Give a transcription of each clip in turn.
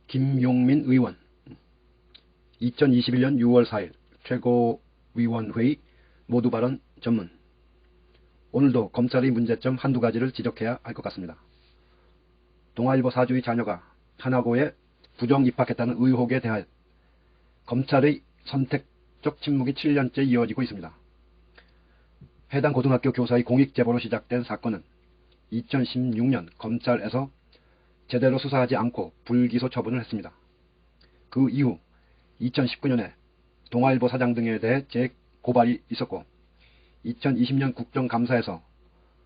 김용민 의원 2021년 6월 4일 최고위원회의 모두 발언 전문. 오늘도 검찰의 문제점 한두 가지를 지적해야 할 것 같습니다. 동아일보 사주의 자녀가 하나고에 부정 입학했다는 의혹에 대하여 검찰의 선택적 침묵이 7년째 이어지고 있습니다. 해당 고등학교 교사의 공익 제보로 시작된 사건은 2016년 검찰에서 제대로 수사하지 않고 불기소 처분을 했습니다. 그 이후 2019년에 동아일보 사장 등에 대해 재고발이 있었고 2020년 국정감사에서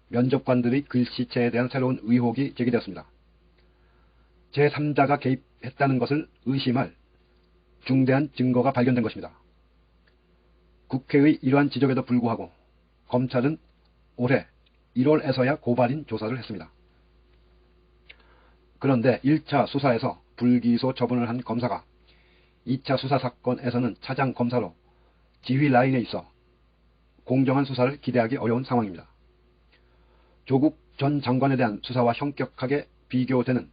면접관들의 글씨체에 대한 새로운 의혹이 제기되었습니다. 제3자가 개입했다는 것을 의심할 중대한 증거가 발견된 것입니다. 국회의 이러한 지적에도 불구하고 검찰은 올해 1월에서야 고발인 조사를 했습니다. 그런데 1차 수사에서 불기소 처분을 한 검사가 2차 수사 사건에서는 차장 검사로 지휘 라인에 있어 공정한 수사를 기대하기 어려운 상황입니다. 조국 전 장관에 대한 수사와 현격하게 비교되는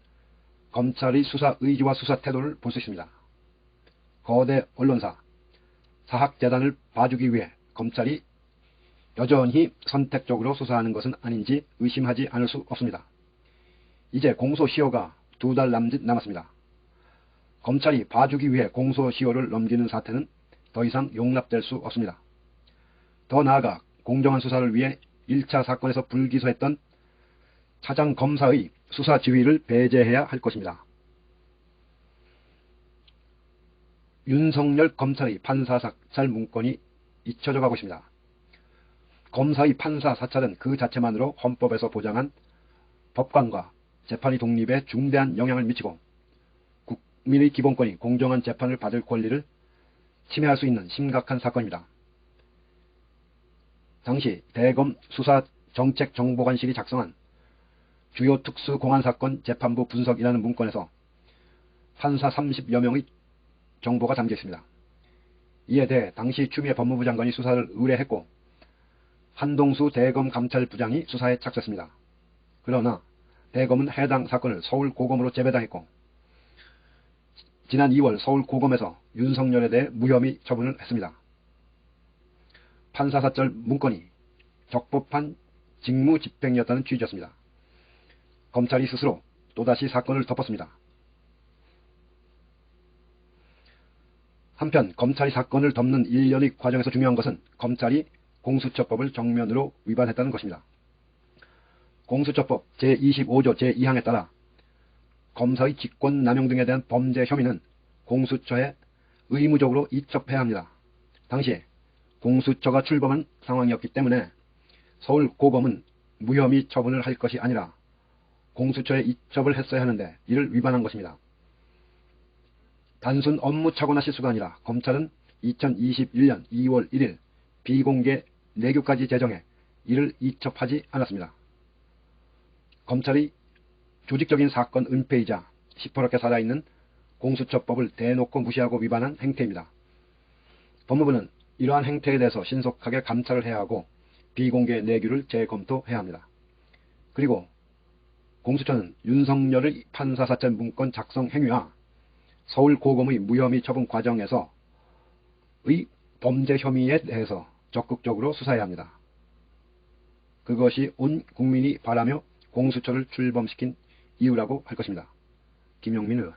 검찰의 수사 의지와 수사 태도를 볼 수 있습니다. 거대 언론사, 사학재단을 봐주기 위해 검찰이 여전히 선택적으로 수사하는 것은 아닌지 의심하지 않을 수 없습니다. 이제 공소시효가 2달 남짓 남았습니다. 검찰이 봐주기 위해 공소시효를 넘기는 사태는 더 이상 용납될 수 없습니다. 더 나아가 공정한 수사를 위해 1차 사건에서 불기소했던 차장 검사의 수사 지휘를 배제해야 할 것입니다. 윤석열 검찰의 판사 사찰 문건이 잊혀져 가고 있습니다. 검사의 판사 사찰은 그 자체만으로 헌법에서 보장한 법관과 재판의 독립에 중대한 영향을 미치고 국민의 기본권이 공정한 재판을 받을 권리를 침해할 수 있는 심각한 사건입니다. 당시 대검 수사정책정보관실이 작성한 주요 특수공안사건 재판부 분석이라는 문건에서 판사 30여 명의 정보가 담겨 있습니다. 이에 대해 당시 추미애 법무부 장관이 수사를 의뢰했고 한동수 대검 감찰부장이 수사에 착수했습니다. 그러나 대검은 해당 사건을 서울고검으로 재배당했고 지난 2월 서울고검에서 윤석열에 대해 무혐의 처분을 했습니다. 판사사찰 문건이 적법한 직무집행이었다는 취지였습니다. 검찰이 스스로 또다시 사건을 덮었습니다. 한편 검찰이 사건을 덮는 일련의 과정에서 중요한 것은 검찰이 공수처법을 정면으로 위반했다는 것입니다. 공수처법 제25조 제2항에 따라 검사의 직권남용 등에 대한 범죄 혐의는 공수처에 의무적으로 이첩해야 합니다. 당시에 공수처가 출범한 상황이었기 때문에 서울고검은 무혐의 처분을 할 것이 아니라 공수처에 이첩을 했어야 하는데 이를 위반한 것입니다. 단순 업무착오나 실수가 아니라 검찰은 2021년 2월 1일 비공개 내규까지 제정해 이를 이첩하지 않았습니다. 검찰의 조직적인 사건 은폐이자 시퍼렇게 살아있는 공수처법을 대놓고 무시하고 위반한 행태입니다. 법무부는 이러한 행태에 대해서 신속하게 감찰을 해야 하고 비공개 내규를 재검토해야 합니다. 그리고 공수처는 윤석열의 판사사찰 문건 작성 행위와 서울고검의 무혐의 처분 과정에서의 범죄 혐의에 대해서 적극적으로 수사해야 합니다. 그것이 온 국민이 바라며 공수처를 출범시킨 이유라고 할 것입니다. 김용민 의원.